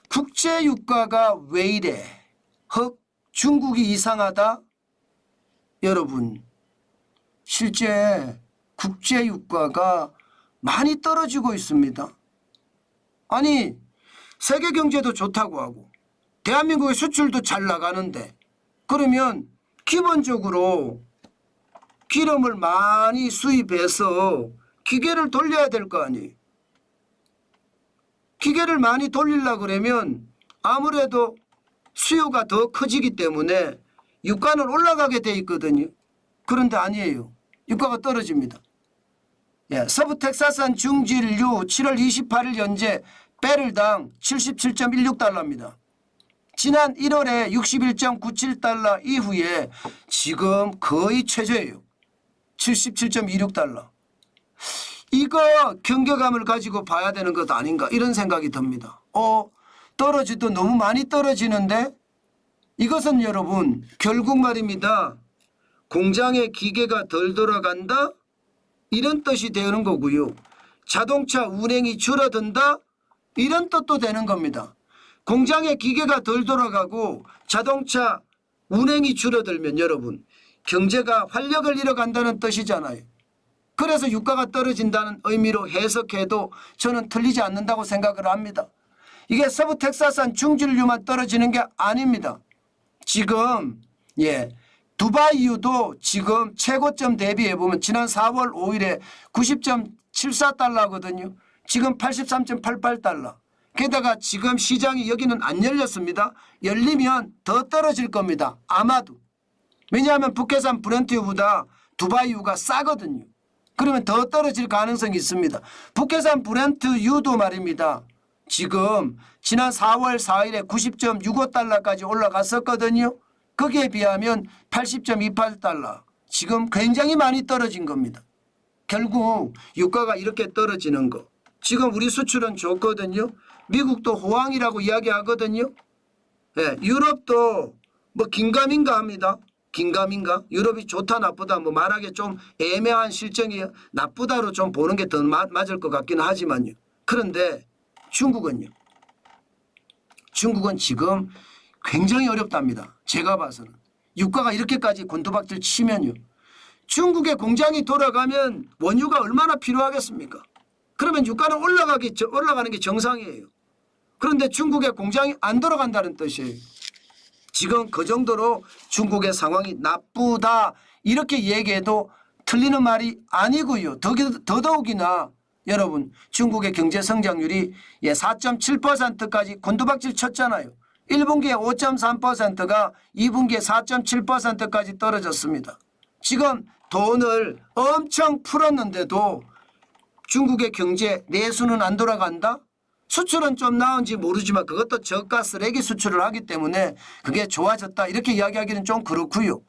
국제 유가가 왜 이래? 헉, 중국이 이상하다? 여러분, 실제 국제 유가가 많이 떨어지고 있습니다. 아니, 세계 경제도 좋다고 하고 대한민국의 수출도 잘 나가는데, 그러면 기본적으로 기름을 많이 수입해서 기계를 돌려야 될 거 아니에요. 기계를 많이 돌리려고 그러면 아무래도 수요가 더 커지기 때문에 유가는 올라가게 돼 있거든요. 그런데 아니에요. 유가가 떨어집니다. 서부 텍사스산 중진류 7월 28일 현재 배럴당 77.16달러입니다. 지난 1월에 61.97달러 이후에 지금 거의 최저예요. 77.26달러. 이거 경계감을 가지고 봐야 되는 것 아닌가 이런 생각이 듭니다. 떨어지도 너무 많이 떨어지는데, 이것은 여러분 결국 말입니다. 공장의 기계가 덜 돌아간다? 이런 뜻이 되는 거고요. 자동차 운행이 줄어든다? 이런 뜻도 되는 겁니다. 공장의 기계가 덜 돌아가고 자동차 운행이 줄어들면 여러분 경제가 활력을 잃어간다는 뜻이잖아요. 그래서 유가가 떨어진다는 의미로 해석해도 저는 틀리지 않는다고 생각을 합니다. 이게 서부 텍사스산 중진류만 떨어지는 게 아닙니다. 지금 두바이유도 지금 최고점 대비해 보면 지난 4월 5일에 90.74달러거든요. 지금 83.88달러. 게다가 지금 시장이 여기는 안 열렸습니다. 열리면 더 떨어질 겁니다. 아마도. 왜냐하면 북해산 브렌트유보다 두바이유가 싸거든요. 그러면 더 떨어질 가능성이 있습니다. 북해산 브렌트유도 말입니다. 지금 지난 4월 4일에 90.65달러까지 올라갔었거든요. 거기에 비하면 80.28달러. 지금 굉장히 많이 떨어진 겁니다. 결국 유가가 이렇게 떨어지는 거. 지금 우리 수출은 좋거든요. 미국도 호황이라고 이야기하거든요. 유럽도 뭐 긴가민가 합니다. 긴가민가? 유럽이 좋다 나쁘다 뭐 말하기 좀 애매한 실정이에요. 나쁘다로 좀 보는 게 더 맞을 것 같기는 하지만요. 그런데 중국은요. 중국은 지금 굉장히 어렵답니다. 제가 봐서는. 유가가 이렇게까지 곤두박질 치면요. 중국의 공장이 돌아가면 원유가 얼마나 필요하겠습니까? 그러면 유가는 올라가는 게 정상이에요. 그런데 중국의 공장이 안 돌아간다는 뜻이에요. 지금 그 정도로 중국의 상황이 나쁘다 이렇게 얘기해도 틀리는 말이 아니고요. 더더욱이나 여러분 중국의 경제 성장률이 4.7%까지 곤두박질 쳤잖아요. 1분기에 5.3%가 2분기에 4.7%까지 떨어졌습니다. 지금 돈을 엄청 풀었는데도 중국의 경제 내수는 안 돌아간다? 수출은 좀 나은지 모르지만 그것도 저가 쓰레기 수출을 하기 때문에 그게 좋아졌다 이렇게 이야기하기는 좀 그렇고요.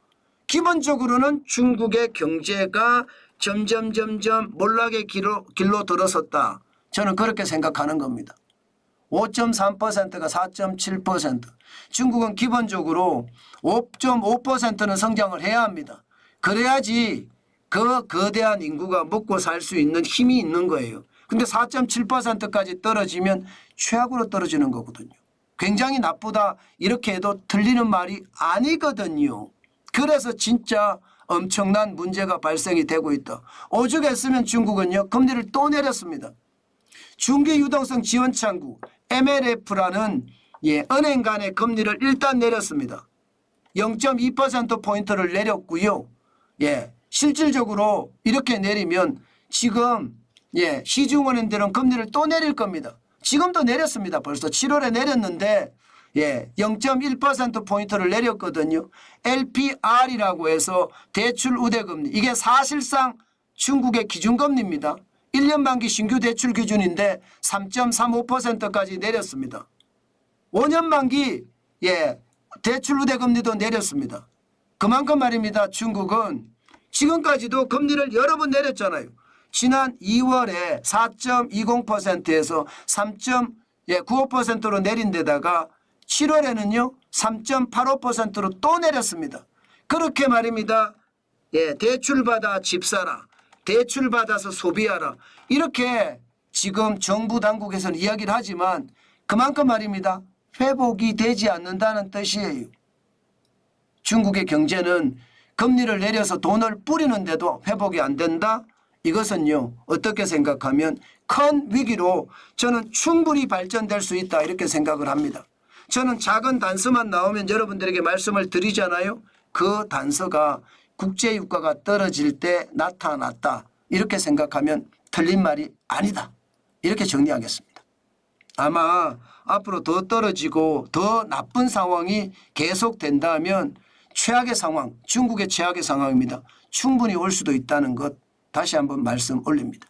기본적으로는 중국의 경제가 점점 몰락의 길로 들어섰다. 저는 그렇게 생각하는 겁니다. 5.3%가 4.7%. 중국은 기본적으로 5.5%는 성장을 해야 합니다. 그래야지 그 거대한 인구가 먹고 살 수 있는 힘이 있는 거예요. 근데 4.7%까지 떨어지면 최악으로 떨어지는 거거든요. 굉장히 나쁘다 이렇게 해도 틀리는 말이 아니거든요. 그래서 진짜 엄청난 문제가 발생이 되고 있다. 오죽했으면 중국은요 금리를 또 내렸습니다. 중기 유동성 지원 창구 MLF라는 은행 간의 금리를 일단 내렸습니다. 0.2%포인트를 내렸고요. 실질적으로 이렇게 내리면 지금 시중은행들은 금리를 또 내릴 겁니다. 지금도 내렸습니다. 벌써 7월에 내렸는데 0.1%포인트를 내렸거든요. LPR이라고 해서 대출 우대금리. 이게 사실상 중국의 기준금리입니다. 1년 만기 신규 대출 기준인데 3.35%까지 내렸습니다. 5년 만기 대출 우대금리도 내렸습니다. 그만큼 말입니다. 중국은 지금까지도 금리를 여러 번 내렸잖아요. 지난 2월에 4.20%에서 3.95%로 내린 데다가 7월에는요 3.85%로 또 내렸습니다. 그렇게 말입니다. 대출받아 집 사라. 대출받아서 소비하라. 이렇게 지금 정부 당국에서는 이야기를 하지만 그만큼 말입니다. 회복이 되지 않는다는 뜻이에요. 중국의 경제는 금리를 내려서 돈을 뿌리는데도 회복이 안 된다? 이것은요, 어떻게 생각하면 큰 위기로 저는 충분히 발전될 수 있다 이렇게 생각을 합니다. 저는 작은 단서만 나오면 여러분들에게 말씀을 드리잖아요. 그 단서가 국제유가가 떨어질 때 나타났다 이렇게 생각하면 틀린 말이 아니다 이렇게 정리하겠습니다. 아마 앞으로 더 떨어지고 더 나쁜 상황이 계속된다면 최악의 상황, 중국의 최악의 상황입니다. 충분히 올 수도 있다는 것 다시 한번 말씀 올립니다.